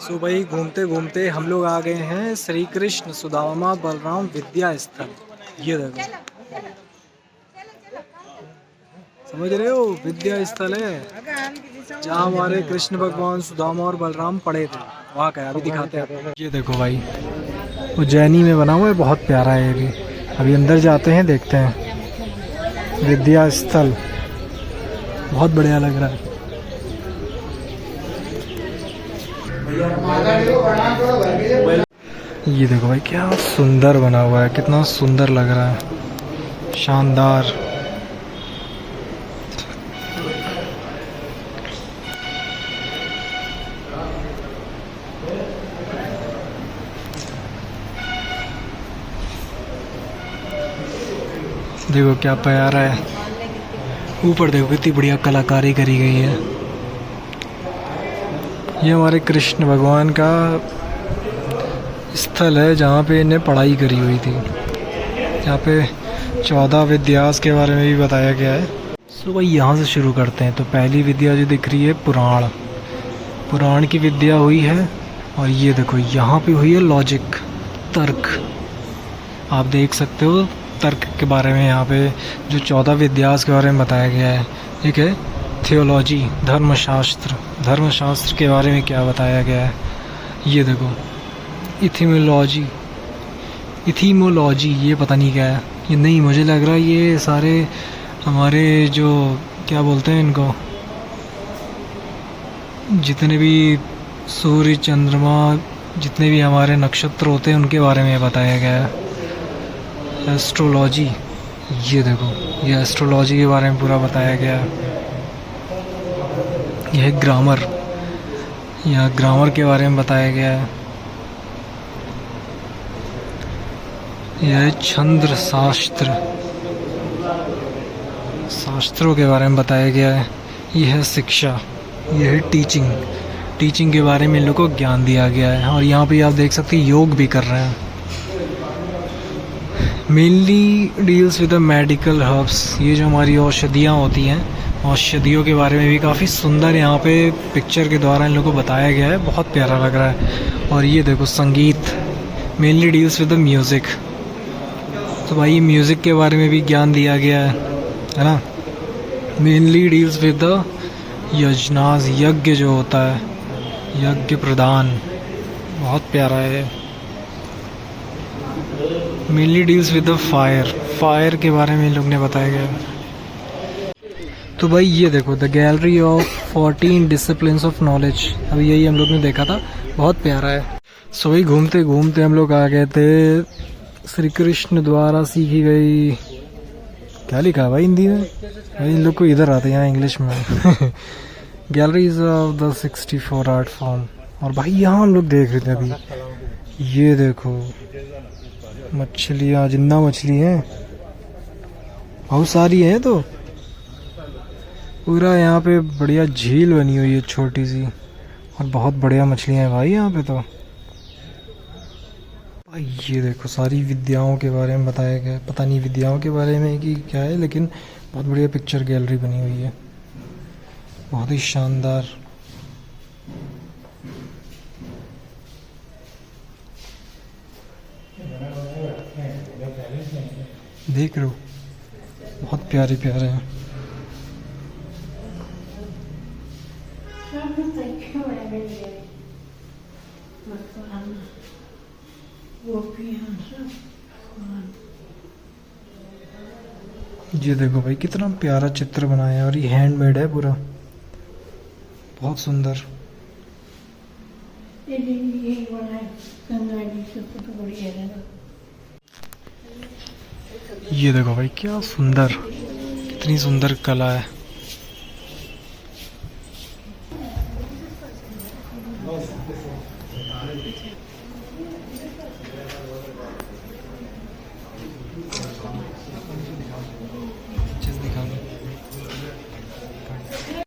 सो भाई घूमते घूमते हम लोग आ गए हैं श्री कृष्ण सुदामा बलराम विद्या स्थल। ये देखो, समझ रहे हो, विद्या स्थल है जहाँ हमारे कृष्ण भगवान सुदामा और बलराम पढ़े थे। वहाँ का है, अभी दिखाते हैं आपको। ये देखो भाई, उज्जैनी में बना हुआ है, बहुत प्यारा है ये भी। अभी अंदर जाते हैं, देखते हैं विद्या स्थल। बहुत बढ़िया लग रहा है। ये देखो भाई, क्या सुंदर बना हुआ है, कितना सुंदर लग रहा है, शानदार। देखो क्या प्यारा है, ऊपर देखो कितनी बढ़िया कलाकारी करी गई है। ये हमारे कृष्ण भगवान का स्थल है जहाँ पे इन्हें पढ़ाई करी हुई थी। यहाँ पे 14 विद्यास के बारे में भी बताया गया है। सो भाई यहाँ से शुरू करते हैं। तो पहली विद्या जो दिख रही है, पुराण, पुराण की विद्या हुई है। और ये देखो यहाँ पे हुई है लॉजिक, तर्क। आप देख सकते हो तर्क के बारे में, यहाँ पे जो 14 विद्यास के बारे में बताया गया है। ठीक है, थियोलॉजी, धर्मशास्त्र, धर्मशास्त्र के बारे में क्या बताया गया है। ये देखो इथिमोलॉजी, इथिमोलॉजी ये पता नहीं क्या है। ये नहीं, मुझे लग रहा है ये सारे हमारे जो क्या बोलते हैं इनको, जितने भी सूर्य चंद्रमा, जितने भी हमारे नक्षत्र होते हैं उनके बारे में बताया गया है। एस्ट्रोलॉजी, ये देखो ये एस्ट्रोलॉजी के बारे में पूरा बताया गया है। यह ग्रामर, यहाँ ग्रामर के बारे में बताया गया है। यह छंद्र शास्त्र, शास्त्रों के बारे में बताया गया है। यह है शिक्षा, यह है टीचिंग, टीचिंग के बारे में इन लोगों को ज्ञान दिया गया है। और यहाँ पे आप देख सकते हैं योग भी कर रहे हैं। Mainly deals with the medical herbs, ये जो हमारी औषधियाँ होती हैं, औषधियों के बारे में भी काफ़ी सुंदर यहाँ पे पिक्चर के द्वारा इन लोगों को बताया गया है। बहुत प्यारा लग रहा है। और ये देखो संगीत, mainly deals with the music. तो भाई म्यूज़िक के बारे में भी ज्ञान दिया गया है ना। मेनली डील्स विद द यजनाज, यज्ञ जो होता है, यज्ञ प्रदान, बहुत प्यारा है। Mainly deals with the fire, fire के बारे में इन लोग ने बताया गया है। तो भाई ये देखो the gallery of 14 disciplines of knowledge, अभी यही हम लोग ने देखा था, बहुत प्यारा है। सो भाई घूमते घूमते हम लोग आ गए थे श्री कृष्ण द्वारा सीखी गई, क्या लिखा है भाई हिंदी में, भाई इन लोग को इधर आते हैं यहाँ इंग्लिश में। Galleries of the 64 art form. और भाई यहाँ हम लोग देख रहे थे अभी, ये देखो मछलियाँ, जिंदा मछली हैं, बहुत सारी हैं। तो पूरा यहाँ पे बढ़िया झील बनी हुई है छोटी सी, और बहुत बढ़िया मछलियाँ हैं भाई यहाँ पे। तो भाई ये देखो सारी विद्याओं के बारे में बताया गया है। पता नहीं विद्याओं के बारे में कि क्या है, लेकिन बहुत बढ़िया पिक्चर गैलरी बनी हुई है, बहुत ही शानदार। देख रहे हो, बहुत प्यारे प्यारे हैं। ये देखो भाई कितना प्यारा चित्र बनाया है, और ये हैंडमेड है पूरा, बहुत सुंदर। ये देखो भाई क्या सुंदर, कितनी सुंदर कला है।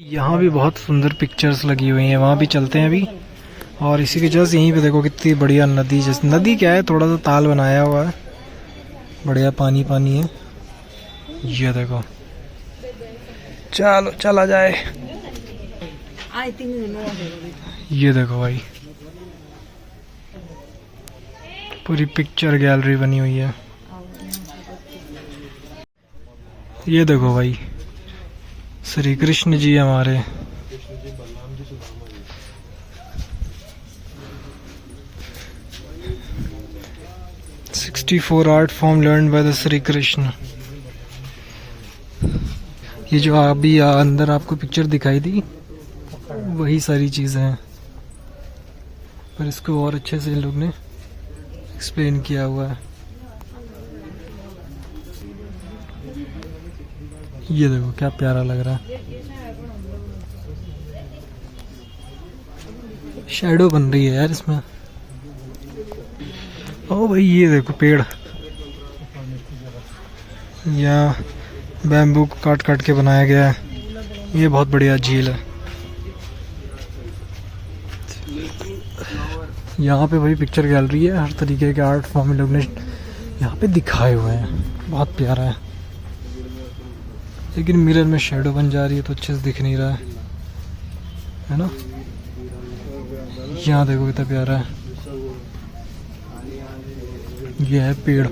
यहाँ भी बहुत सुंदर पिक्चर्स लगी हुई हैं, वहाँ भी चलते हैं अभी। और इसी के जस्ट यहीं पे देखो कितनी बढ़िया नदी, जैसे नदी क्या है, थोड़ा सा ताल बनाया हुआ है, बढ़िया पानी पानी है। ये देखो, चलो चला जाए। ये देखो भाई पूरी पिक्चर गैलरी बनी हुई है। ये देखो भाई, श्री कृष्ण जी हमारे। "64 art form learn by the Shri Krishna". ये जो अभी अंदर आपको पिक्चर दिखाई दी, वही सारी चीजें हैं, पर इसको और अच्छे से इन लोग ने एक्सप्लेन किया हुआ है। ये देखो क्या प्यारा लग रहा है, शैडो बन रही है यार इसमें। ओ भाई ये देखो पेड़, यहाँ बैम्बू को काट काट के बनाया गया है। ये बहुत बढ़िया झील है। यहाँ पे भाई पिक्चर गैलरी है, हर तरीके के आर्ट फॉर्म लोग ने यहाँ पे दिखाए हुए हैं, बहुत प्यारा है। लेकिन मिरर में शैडो बन जा रही है तो अच्छे से दिख नहीं रहा है ना। यहाँ देखो कितना प्यारा है, ये है पेड़।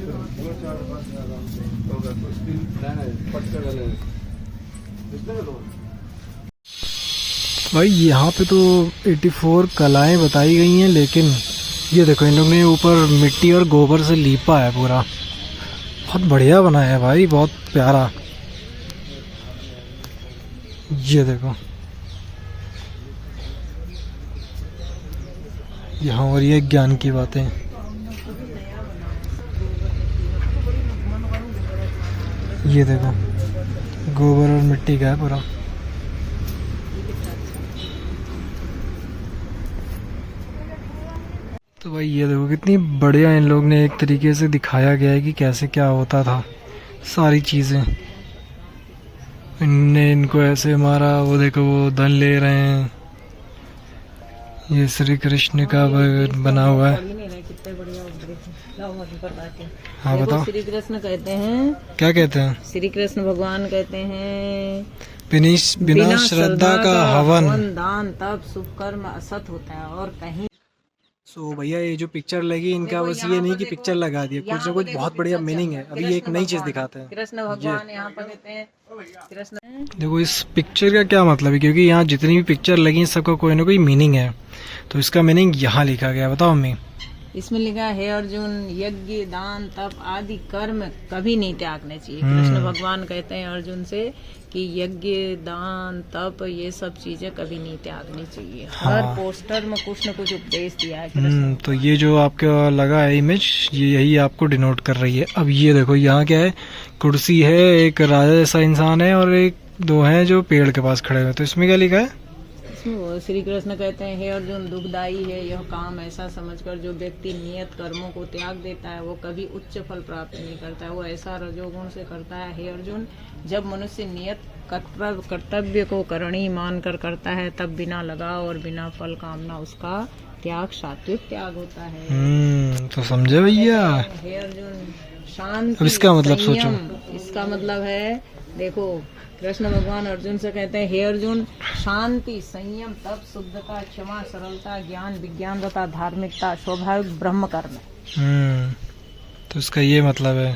भाई यहाँ पे तो 84 कलाएं बताई गई हैं, लेकिन ये देखो इन लोग ने ऊपर मिट्टी और गोबर से लीपा है पूरा, बहुत बढ़िया बनाया है भाई, बहुत प्यारा। ये देखो यहाँ और ये ज्ञान की बातें। ये देखो गोबर और मिट्टी का है पूरा। तो भाई ये देखो कितनी बढ़िया इन लोग ने एक तरीके से दिखाया गया है कि कैसे क्या होता था, सारी चीजें। इनने इनको ऐसे मारा, वो देखो वो धन ले रहे हैं। ये श्री कृष्ण का बना हुआ है। हाँ बताओ। श्री कृष्ण कहते हैं, क्या कहते हैं? श्री कृष्ण भगवान कहते हैं बिना श्रद्धा का हवन दान तब शुभ कर्म असत होता है और कहीं। सो भैया ये जो पिक्चर लगी इनका बस ये नहीं कि पिक्चर लगा दिया, कुछ ना कुछ बहुत बढ़िया मीनिंग है। अभी एक नई चीज दिखाते हैं। कृष्ण भगवान यहाँ पर कहते हैं कृष्ण। देखो इस पिक्चर का क्या मतलब है, क्योंकि यहाँ जितनी भी पिक्चर लगी सबका कोई ना कोई मीनिंग है, तो इसका मीनिंग यहाँ लिखा गया। बताओ मम्मी। इसमें लिखा है अर्जुन, यज्ञ दान तप आदि कर्म कभी नहीं त्यागने चाहिए। कृष्ण भगवान कहते हैं अर्जुन से कि यज्ञ दान तप ये सब चीजें कभी नहीं त्यागनी चाहिए। हर पोस्टर में कुछ न कुछ उपदेश दिया है। तो ये जो आपका लगा है इमेज, ये यही आपको डिनोट कर रही है। अब ये देखो यहाँ क्या है, कुर्सी है, एक राजा जैसा इंसान है और एक दो हैं जो पेड़ के पास खड़े हुए। तो इसमें क्या लिखा है? श्री कृष्ण कहते हैं, हे अर्जुन दुखदाई है यह काम, ऐसा समझकर जो व्यक्ति नियत कर्मों को त्याग देता है वो कभी उच्च फल प्राप्त नहीं करता है, वो ऐसा रजोगुण से करता है। हे अर्जुन, जब मनुष्य नियत कर्तव्य को करणीय मानकर करता है तब बिना लगाव और बिना फल कामना उसका त्याग सात्विक त्याग होता है। तो समझे भैया? हे अर्जुन शांति। अब इसका मतलब सोचो। इसका मतलब है, देखो कृष्ण भगवान अर्जुन से कहते हैं, हे अर्जुन शांति संयम तप शुद्धता क्षमा सरलता ज्ञान विज्ञान तथा धार्मिकता स्वाभाविक ब्रह्म कर्म। तो इसका ये मतलब है